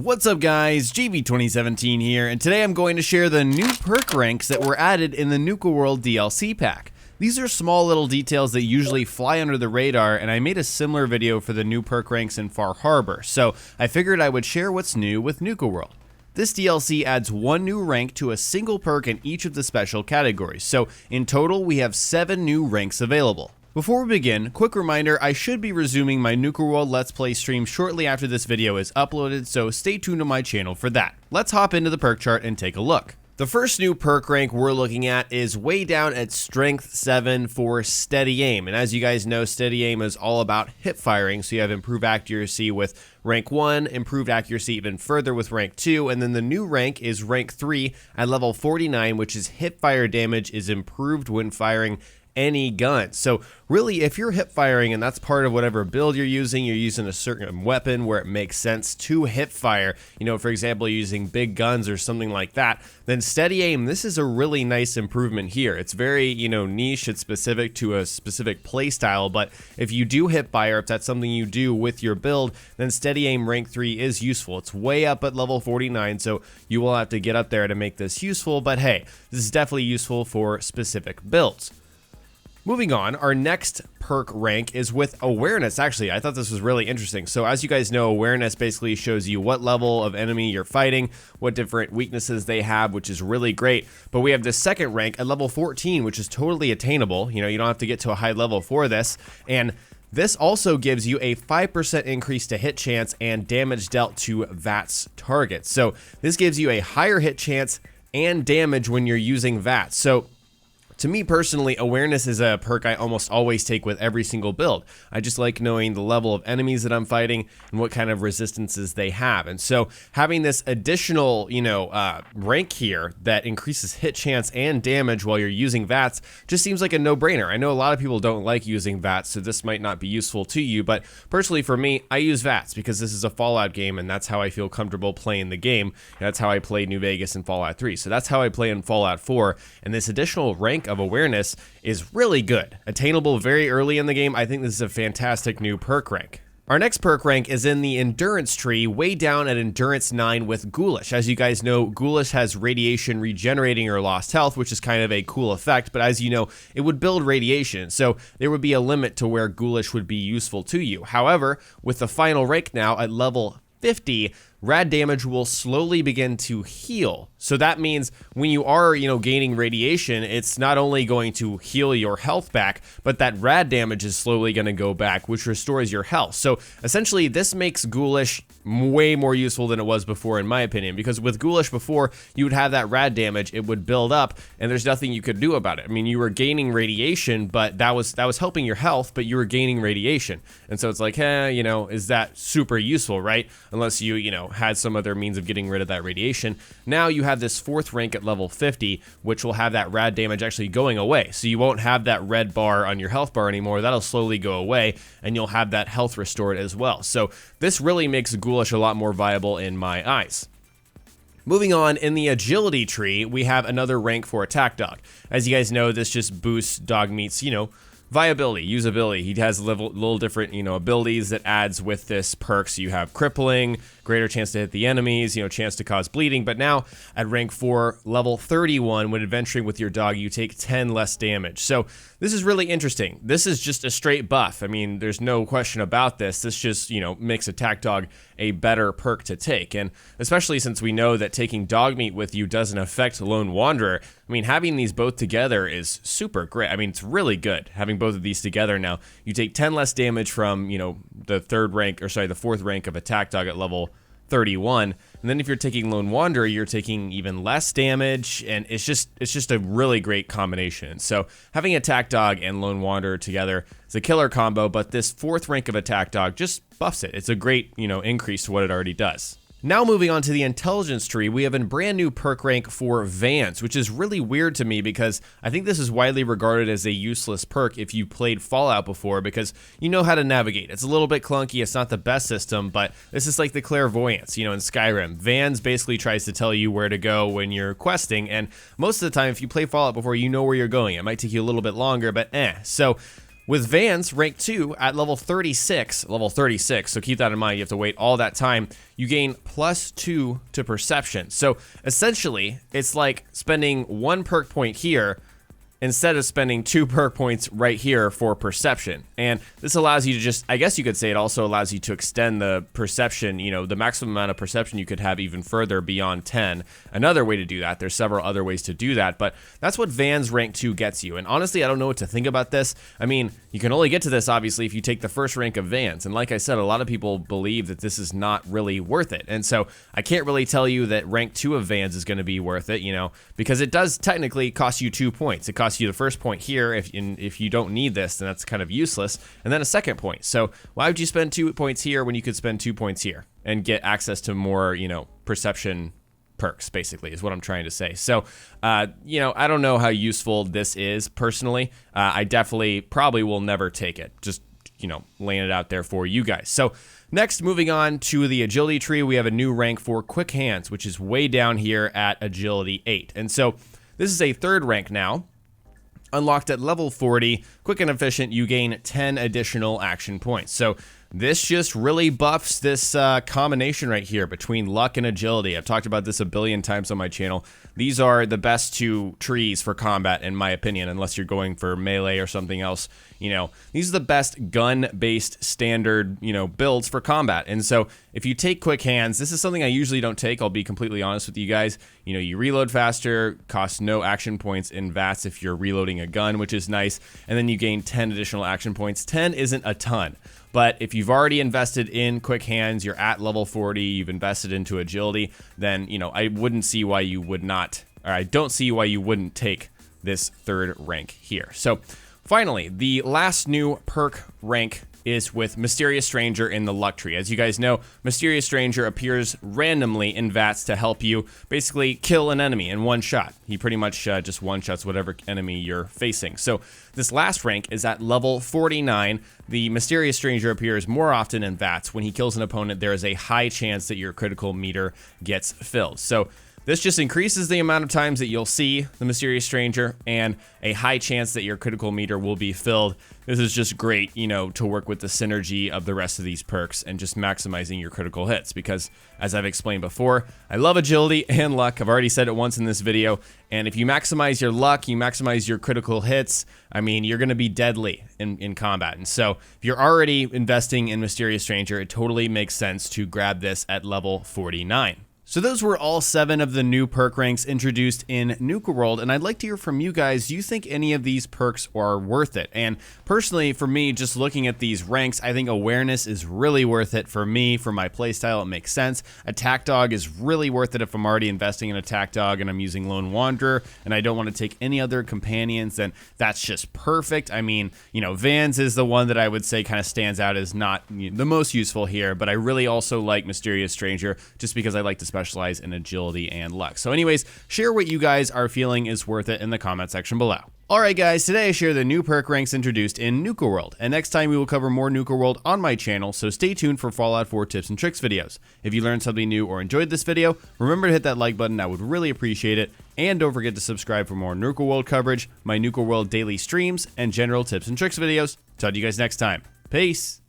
What's up guys, JV2017 here, and today I'm going to share the new perk ranks that were added in the NUKA World DLC pack. These are small little details that usually fly under the radar, and I made a similar video for the new perk ranks in Far Harbor, so I figured I would share what's new with NUKA World. This DLC adds one new rank to a single perk in each of the special categories, so in total we have 7 new ranks available. Before we begin, quick reminder, I should be resuming my NUKA World Let's Play stream shortly after this video is uploaded, so stay tuned to my channel for that. Let's hop into the perk chart and take a look. The first new perk rank we're looking at is way down at Strength 7 for Steady Aim, and as you guys know, Steady Aim is all about hip firing, so you have improved accuracy with rank 1, improved accuracy even further with rank 2, and then the new rank is rank 3 at level 49, which is hip fire damage is improved when firing any gun. So really, if you're hip firing and that's part of whatever build you're using a certain weapon where it makes sense to hip fire, you know, for example, using big guns or something like that, then Steady Aim, this is a really nice improvement here. It's very, you know, niche, it's specific to a specific play style, but if you do hip fire, if that's something you do with your build, then Steady Aim rank 3 is useful. It's way up at level 49, so you will have to get up there to make this useful, but hey, this is definitely useful for specific builds. Moving on, our next perk rank is with Awareness. Actually, I thought this was really interesting. So as you guys know, Awareness basically shows you what level of enemy you're fighting, what different weaknesses they have, which is really great. But we have this second rank at level 14, which is totally attainable. You know, you don't have to get to a high level for this. And this also gives you a 5% increase to hit chance and damage dealt to VATS targets. So this gives you a higher hit chance and damage when you're using VATS. So to me personally, Awareness is a perk I almost always take with every single build. I just like knowing the level of enemies that I'm fighting and what kind of resistances they have. And so having this additional, rank here that increases hit chance and damage while you're using VATS just seems like a no-brainer. I know a lot of people don't like using VATS, so this might not be useful to you, but personally for me, I use VATS because this is a Fallout game and that's how I feel comfortable playing the game. That's how I play New Vegas and Fallout 3. So that's how I play in Fallout 4, and this additional rank of Awareness is really good. Attainable very early in the game. I think this is a fantastic new perk rank. Our next perk rank is in the Endurance tree, way down at Endurance 9 with Ghoulish. As you guys know, Ghoulish has radiation regenerating your lost health, which is kind of a cool effect, but as you know, it would build radiation, so there would be a limit to where Ghoulish would be useful to you. However, with the final rank now at level 50, rad damage will slowly begin to heal. So that means when you are, gaining radiation, it's not only going to heal your health back, but that rad damage is slowly going to go back, which restores your health. So essentially, this makes Ghoulish way more useful than it was before, in my opinion, because with Ghoulish before, you would have that rad damage, it would build up, and there's nothing you could do about it. I mean, you were gaining radiation, but that was helping your health, but you were gaining radiation. And so it's like, is that super useful, right? Unless you, had some other means of getting rid of that radiation. Now you have this 4th rank at level 50, which will have that rad damage actually going away. So you won't have that red bar on your health bar anymore. That'll slowly go away, and you'll have that health restored as well. So this really makes Ghoulish a lot more viable in my eyes. Moving on, in the Agility tree, we have another rank for Attack Dog. As you guys know, this just boosts Dogmeat's, viability, usability. He has little different, abilities that adds with this perk. So you have crippling, greater chance to hit the enemies, chance to cause bleeding. But now at rank 4, level 31, when adventuring with your dog, you take 10 less damage. So this is really interesting. This is just a straight buff. I mean, there's no question about this. This just, makes Attack Dog a better perk to take. And especially since we know that taking Dogmeat with you doesn't affect Lone Wanderer, I mean, having these both together is super great. I mean, it's really good having both of these together now. You take 10 less damage from, the 4th rank of Attack Dog at level 31, and then if you're taking Lone Wanderer, you're taking even less damage, and it's just a really great combination. So having Attack Dog and Lone Wanderer together is a killer combo, but this 4th rank of Attack Dog just buffs it. It's a great, increase to what it already does. Now moving on to the Intelligence tree, we have a brand new perk rank for Vans, which is really weird to me because I think this is widely regarded as a useless perk if you played Fallout before, because you know how to navigate. It's a little bit clunky, it's not the best system, but this is like the clairvoyance, in Skyrim. Vans basically tries to tell you where to go when you're questing, and most of the time if you play Fallout before, you know where you're going. It might take you a little bit longer, but So With Vans, rank 2 at level 36, so keep that in mind, you have to wait all that time, you gain +2 to perception. So essentially, it's like spending 1 perk point here instead of spending 2 perk points right here for perception. And this allows you to just, I guess you could say it also allows you to extend the perception, you know, the maximum amount of perception you could have even further beyond 10. Another way to do that, there's several other ways to do that, but that's what Vans rank 2 gets you. And honestly, I don't know what to think about this. I mean, you can only get to this, obviously, if you take the first rank of Vans. And like I said, a lot of people believe that this is not really worth it. And so I can't really tell you that rank 2 of Vans is going to be worth it, you know, because it does technically cost you 2 points. It costs you the first point here. If you don't need this, then that's kind of useless, and then a second point. So why would you spend 2 points here when you could spend 2 points here and get access to more, you know, perception perks, basically, is what I'm trying to say. So, you know, I don't know how useful this is personally. I definitely probably will never take it. Just, you know, laying it out there for you guys. So next, moving on to the agility tree, we have a new rank for quick hands, which is way down here at agility 8. And so this is a 3rd rank now. Unlocked at level 40, quick and efficient, you gain 10 additional action points. So this just really buffs this combination right here between luck and agility. I've talked about this a billion times on my channel. These are the best 2 trees for combat, in my opinion, unless you're going for melee or something else. You know, these are the best gun-based standard, you know, builds for combat. And so if you take quick hands, this is something I usually don't take. I'll be completely honest with you guys. You know, you reload faster, costs no action points in VATS if you're reloading a gun, which is nice. And then you gain 10 additional action points. 10 isn't a ton. But if you've already invested in quick hands, you're at level 40, you've invested into agility, then, you know, I wouldn't see why you would not, or I don't see why you wouldn't take this 3rd rank here. So finally, the last new perk rank is with Mysterious Stranger in the luck tree. As you guys know, Mysterious Stranger appears randomly in VATS to help you basically kill an enemy in one shot. He pretty much just one-shots whatever enemy you're facing. So this last rank is at level 49. The Mysterious Stranger appears more often in VATS. When he kills an opponent, there is a high chance that your critical meter gets filled. So this just increases the amount of times that you'll see the Mysterious Stranger and a high chance that your critical meter will be filled. This is just great, you know, to work with the synergy of the rest of these perks and just maximizing your critical hits because, as I've explained before, I love agility and luck. I've already said it once in this video, and if you maximize your luck, you maximize your critical hits, I mean, you're going to be deadly in combat. And so if you're already investing in Mysterious Stranger, it totally makes sense to grab this at level 49. So those were all 7 of the new perk ranks introduced in NUKA World, and I'd like to hear from you guys. Do you think any of these perks are worth it? And personally, for me, just looking at these ranks, I think awareness is really worth it for me, for my playstyle. It makes sense. Attack Dog is really worth it if I'm already investing in Attack Dog and I'm using Lone Wanderer, and I don't want to take any other companions, then that's just perfect. I mean, you know, Vans is the one that I would say kind of stands out as not the most useful here, but I really also like Mysterious Stranger just because I like to specialize in agility and luck. So anyways, share what you guys are feeling is worth it in the comment section below. Alright guys, today I share the new perk ranks introduced in NUKA World, and next time we will cover more NUKA World on my channel, so stay tuned for Fallout 4 tips and tricks videos. If you learned something new or enjoyed this video, remember to hit that like button, I would really appreciate it, and don't forget to subscribe for more NUKA World coverage, my NUKA World daily streams, and general tips and tricks videos. Talk to you guys next time. Peace!